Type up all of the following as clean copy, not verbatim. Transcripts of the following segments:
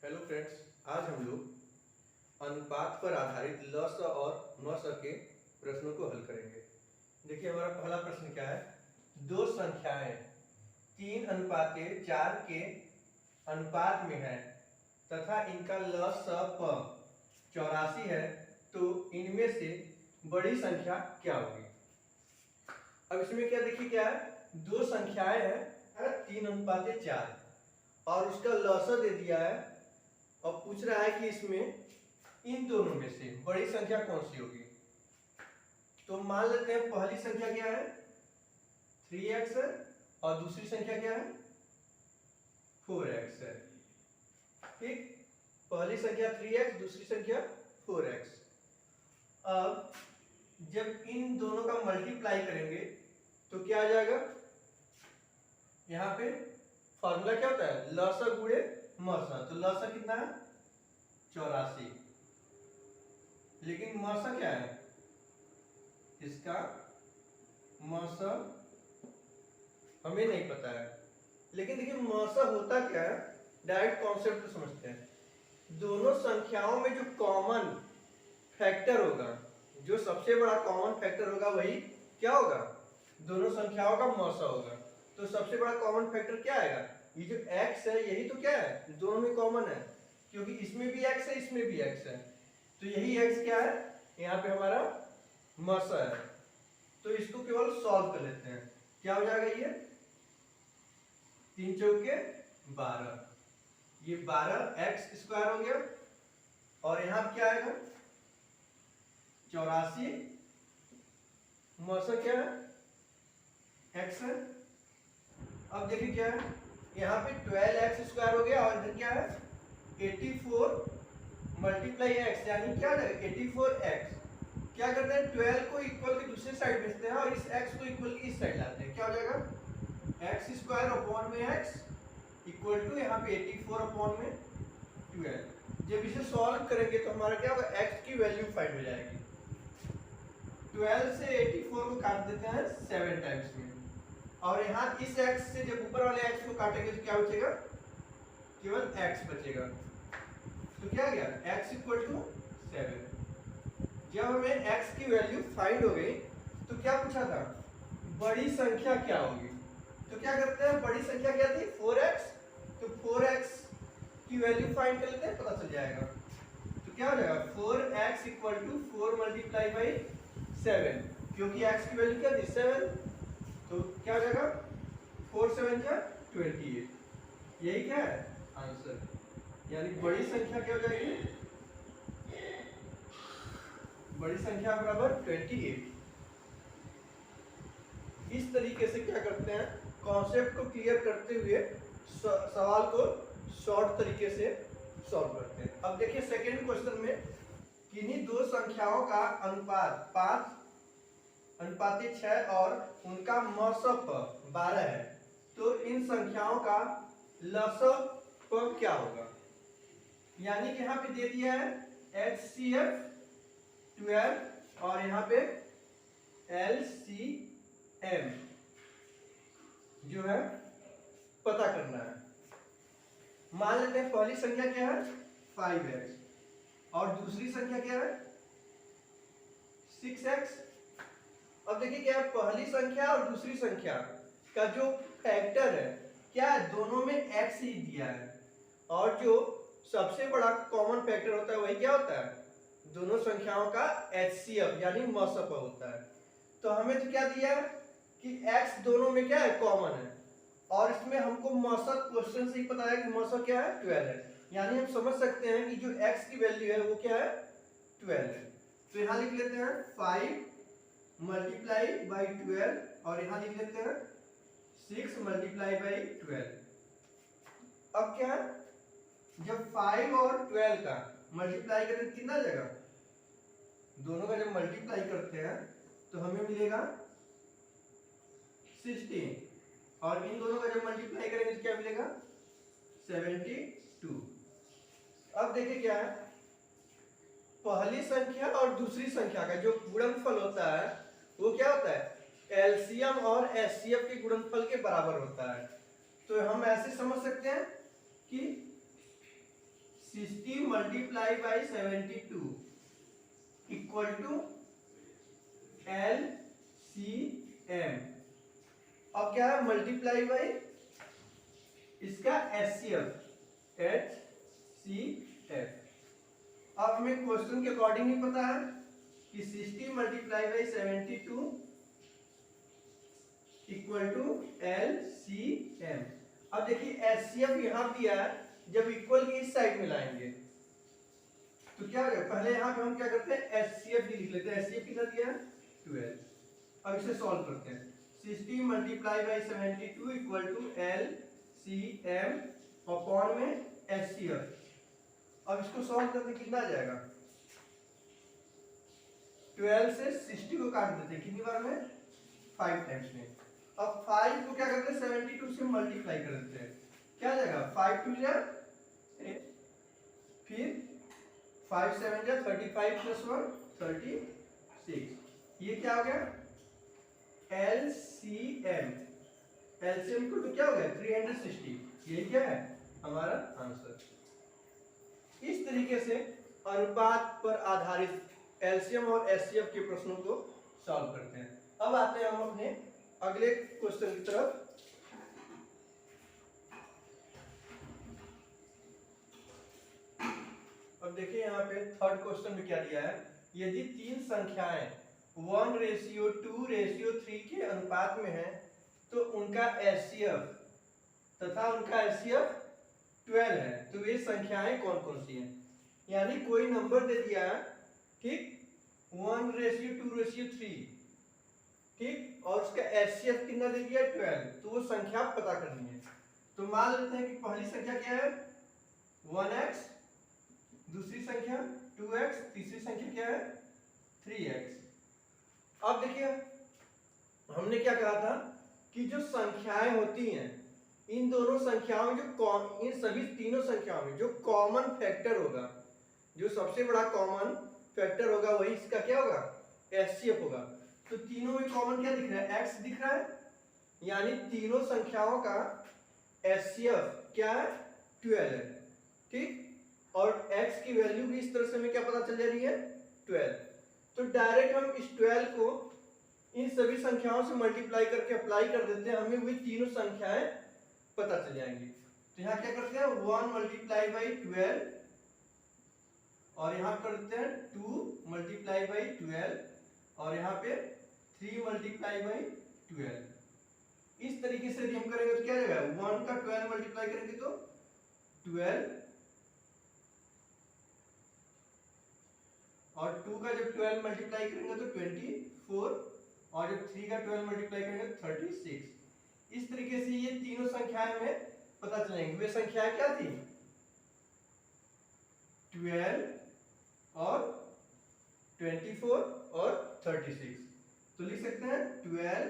Hello friends, आज हम लोग अनुपात पर आधारित ल स और म स के प्रश्नों को हल करेंगे। देखिए हमारा पहला प्रश्न क्या है। दो संख्याएं 3:4 के अनुपात में है तथा इनका ल स प 84 है, तो इनमें से बड़ी संख्या क्या होगी। अब इसमें क्या देखिए क्या है, दो संख्याएं हैं 3:4 और उसका ल स दे दिया है। अब पूछ रहा है कि इसमें इन दोनों में से बड़ी संख्या कौन सी होगी। तो मान लेते हैं पहली संख्या क्या है 3x है और दूसरी संख्या क्या है 4x है। ठीक, पहली संख्या 3x, दूसरी संख्या 4x। अब जब इन दोनों का मल्टीप्लाई करेंगे तो क्या आ जाएगा, यहाँ पे फॉर्मूला क्या होता है ल स गुणे म स। तो ल स कितना है 84, लेकिन म स क्या है इसका, म स हमें नहीं पता है। लेकिन देखिए म स होता क्या है, डायरेक्ट कॉन्सेप्ट को समझते हैं। दोनों संख्याओं में जो कॉमन फैक्टर होगा, जो सबसे बड़ा कॉमन फैक्टर होगा वही क्या होगा, दोनों संख्याओं का म स होगा। तो सबसे बड़ा कॉमन फैक्टर क्या आएगा, ये जो x है यही तो क्या है दोनों में कॉमन है, क्योंकि इसमें भी x है इसमें भी x है। तो यही x क्या है यहाँ पे हमारा म स है। तो इसको केवल सॉल्व कर लेते हैं। क्या हो जाएगा, ये 3 चौके 12, ये 12x² हो गया और यहाँ क्या आएगा 84, म स क्या है x है। अब देखिए क्या है, यहाँ पे 12x² हो गया और इधर क्या है 84 मल्टीप्लाई x, यानी क्या है 84x। क्या करते हैं 12 को इक्वल के दूसरे साइड भेजते हैं और इस x को इक्वल की इस साइड लाते हैं। क्या हो जाएगा x² इक्वल टू यहाँ पे 84 में 12। जब इसे सॉल्व करेंगे तो हमारा क्या होगा, x की वैल्यू फाइंड हो जाएगी। 12 से 84 को काट देते हैं 7 टाइम्स में, और यहाँ इस x से जब ऊपर वाले x को काटेंगे तो क्या बचेगा, केवल x बचेगा। तो क्या गया x इक्वल टू 7। जब हमें x की वैल्यू फाइंड हो गई तो क्या पूछा था, बड़ी संख्या क्या होगी। तो क्या करते हैं, बड़ी संख्या क्या थी 4x, तो 4x की वैल्यू फाइंड कर लेते हैं, पता चल जाएगा। तो क्या हो जाएगा 4x equal to 4 multiply by 7, क्योंकि x की वैल्यू क्या थी 7। तो क्या हो जाएगा 4 7 जा 28। यही क्या है आंसर, यानी बड़ी संख्या क्या हो जाएगी, बड़ी संख्या बराबर 28। इस तरीके से क्या करते हैं, कॉन्सेप्ट को क्लियर करते हुए सवाल को शॉर्ट तरीके से सॉल्व करते हैं। अब देखिए सेकंड क्वेश्चन में, किन्हीं दो संख्याओं का अनुपात 5:6 और उनका म स प 12 है, तो इन संख्याओं का ल स प क्या होगा। यानी कि यहाँ पे दे दिया है HCF 12 और यहाँ पे LCM जो है पता करना है। मान लेते हैं पहली संख्या क्या है 5x और दूसरी संख्या क्या है 6x। अब देखिए क्या है, पहली संख्या और दूसरी संख्या का जो फैक्टर है क्या है, दोनों में x ही दिया है, और जो सबसे बड़ा कॉमन फैक्टर होता है वही क्या होता है, दोनों संख्याओं का HCF यानी म स प होता है। तो हमें तो क्या दिया है कि x दोनों में क्या है कॉमन है, और इसमें हमको म स क्वेश्चन से ही पता है कि म स क्या है 12 है, यानी हम समझ सकते हैं कि जो x की वैल्यू है वो क्या है 12 है। तो यहाँ लिख लेते हैं 5 मल्टीप्लाई बाई 12 और यहाँ लिख लेते हैं 6 मल्टीप्लाई बाई 12। अब क्या है, जब 5 और 12 का मल्टीप्लाई करें कितना आ जाएगा, दोनों का जब मल्टीप्लाई करते हैं तो हमें मिलेगा 16, और इन दोनों का जब मल्टीप्लाई करेंगे तो क्या मिलेगा 72। अब देखिए क्या है, पहली संख्या और दूसरी संख्या का जो गुणनफल होता है वो क्या होता है एलसीएम और एचसीएफ के गुणनफल के बराबर होता है। तो हम ऐसे समझ सकते हैं कि 60 multiply by 72 equal to LCM। अब क्या है, मल्टीप्लाई बाई इसका HCF। अब हमें क्वेश्चन के अकॉर्डिंग ही पता है कि 60 multiply by 72 equal to LCM। अब देखिए HCF यहां दिया है, जब इक्वल की इस साइड में लाएंगे तो क्या होगा, पहले यहां पे हम क्या करते हैं HCF भी लिख लेते हैं। HCF कितना दिया है 12। अब इसे सॉल्व करते हैं। 60 multiply by 72 equal to LCM upon में HCF। अब इसको सॉल्व करते कितना आ जाएगा, 12 से 60 को काट देते हैं कितनी बार में, 5 टाइम्स में। अब 5 को क्या करते हैं 72 से मल्टीप्लाई कर देते हैं, क्या आ जाएगा 5 2 जा, फिर 5 7 जा 35 प्लस 1 36। ये क्या हो गया LCM। LCM को तो क्या हो गया 360। ये क्या है हमारा आंसर। इस तरीके से अनुपात पर आधारित LCM और HCF के प्रश्नों को सॉल्व करते हैं। अब आते हैं हम अपने अगले क्वेश्चन की तरफ। अब देखिए यहाँ पे थर्ड क्वेश्चन में क्या दिया है, यदि तीन संख्याएं 1:2:3 के अनुपात में है तो उनका HCF तथा उनका HCF 12 है, तो ये संख्याएं कौन कौन सी हैं। यानी कोई नंबर दे दिया है, ठीक, 1:2:3, ठीक, और उसका HCF कितना दे दिया 12, तो वो संख्या पता करनी है। तो मान लेते हैं कि पहली संख्या क्या है 1x, दूसरी संख्या 2x, तीसरी संख्या क्या है 3x। अब देखिए हमने क्या कहा था कि जो संख्याएं होती हैं इन दोनों संख्याओं में इन सभी तीनों संख्याओं में जो कॉमन फैक्टर होगा, जो सबसे बड़ा कॉमन फैक्टर होगा वही इसका क्या होगा HCF होगा। तो तीनों में कॉमन क्या दिख रहा है x दिख रहा है, यानी तीनों संख्याओं का HCF क्या है 12 है, ठीक, और x की वैल्यू भी इस तरह से हमें क्या पता चल जा रही है 12। तो डायरेक्ट हम इस 12 को इन सभी संख्याओं से मल्टीप्लाई करके अप्लाई कर देते हैं, हमें वही तीनों संख्याएं पता चल जाएंगी। तो यहाँ क्या करते हैं 1 मल्टीप्लाई बाई 12 और यहाँ कर देते हैं 2 मल्टीप्लाई बाई 12 और यहाँ पे 3 मल्टीप्लाई बाई 12। इस तरीके से यदि हम करेंगे तो क्या जाएगा 1 का 12 मल्टीप्लाई करेंगे तो 12 और 2 का जब 12 मल्टीप्लाई करेंगे तो 24 और जब 3 का 12 मल्टीप्लाई करेंगे तो 36। इस तरीके से ये तीनों संख्याएं हमें पता चलेंगी। वे संख्याएं क्या थी 12 और 24 और 36। तो लिख सकते हैं 12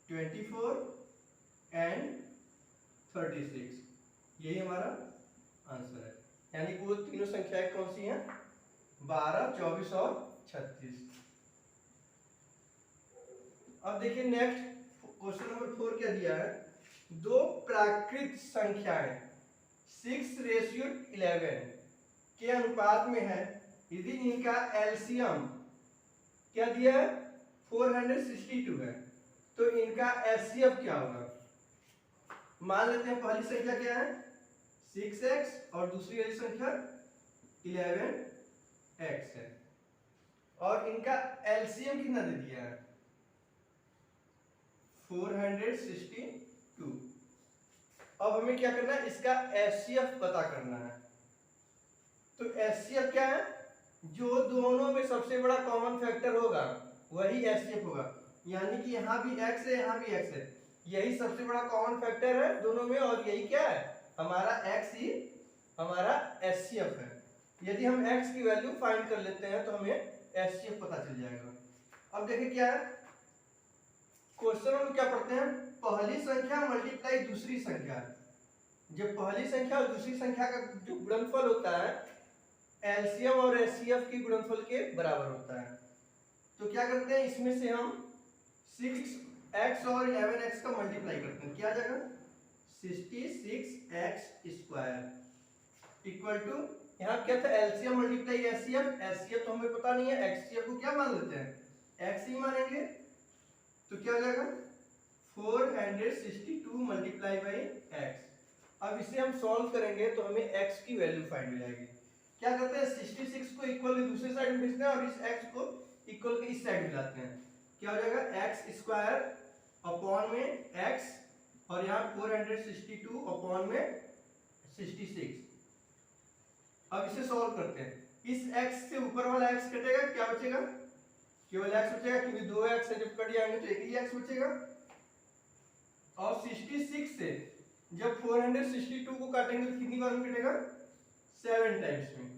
24 एंड 36, यही हमारा आंसर है। यानी वो तीनों संख्याएं कौन सी हैं 12 24 और 36। अब देखिए नेक्स्ट क्वेश्चन नंबर 4 क्या दिया है, दो प्राकृत संख्याएं 6:11 के अनुपात में है, यदि इनका LCM क्या दिया है 462 है, तो इनका HCF क्या होगा। मान लेते हैं पहली संख्या क्या है 6x और दूसरी वाली संख्या 11x है और इनका LCM कितना दे दिया है 462। अब हमें क्या करना है इसका HCF पता करना है। तो HCF क्या है, जो दोनों में सबसे बड़ा कॉमन फैक्टर होगा वही HCF होगा। यानी कि यहाँ भी x है यहाँ भी x है, यही सबसे बड़ा कॉमन फैक्टर है दोनों में और यही क्या है हमारा x ही हमारा HCF है। यदि हम x की वैल्यू फाइंड कर लेते हैं तो हमें HCF पता चल जाएगा। अब देखिए क्या है क्वेश्चन में क्या पढ़ते हैं, पहली संख्या मल्टीप्लाई दूसरी संख्या। जब पहली संख्या और दूसरी संख्या का जो गुणनफल होता है LCM और HCF के गुणनफल के बराबर होता है। तो क्या करते हैं इसमें से हम 6x और 11x का मल्टीप्लाई करते हैं, क्या आ जाएगा 66x²। इक्वल टू, यहाँ क्या था, एलसीएम मल्टीप्लाई एचसीएफ, एचसीएफ तो हमें पता नहीं है, एक्ससीएफ को क्या मान लेते हैं, एक्स ही मानेंगे। तो क्या हो जाएगा 462 मल्टीप्लाई बाई एक्स। अब इसे हम सॉल्व करेंगे तो हमें x की वैल्यू फाइंड हो जाएगी। क्या करते हैं, 66 को इक्वल के दूसरे साइड में भेजते हैं और इस x को इक्वल के इस साइड में लाते हैं। क्या हो जाएगा एक्स स्क्वायर अपॉन में x, और यहाँ 462 अपॉन में 66। अब इसे सॉल्व करते हैं, इस x से ऊपर वाला x कटेगा, क्या बचेगा, केवल x बचेगा, क्योंकि 2x से जब कट जाएंगे तो एक ही x बचेगा। और 66 से जब 462 को काटेंगे तो कितनी बार में कटेगा, 7 टाइम्स में।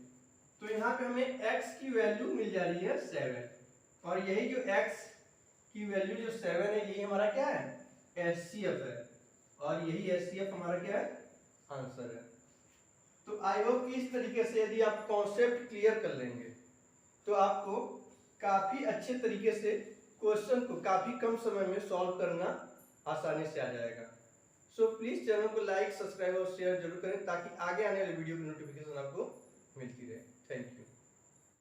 तो यहाँ पे हमें x की वैल्यू मिल जा रही है 7, और यही जो x की वैल्यू जो 7 है, यही हमारा क्या है, एचसीएफ है, और यही एचसीएफ हमारा क्या है, आंसर है। तो आई होप कि इस तरीके से यदि आप कॉन्सेप्ट क्लियर कर लेंगे तो आपको काफी अच्छे तरीके से क्वेश्चन को काफी कम समय में सॉल्व करना आसानी से आ जाएगा। सो प्लीज चैनल को लाइक, सब्सक्राइब और शेयर जरूर करें ताकि आगे आने वाले वीडियो की नोटिफिकेशन आपको मिलती रहे। Thank you.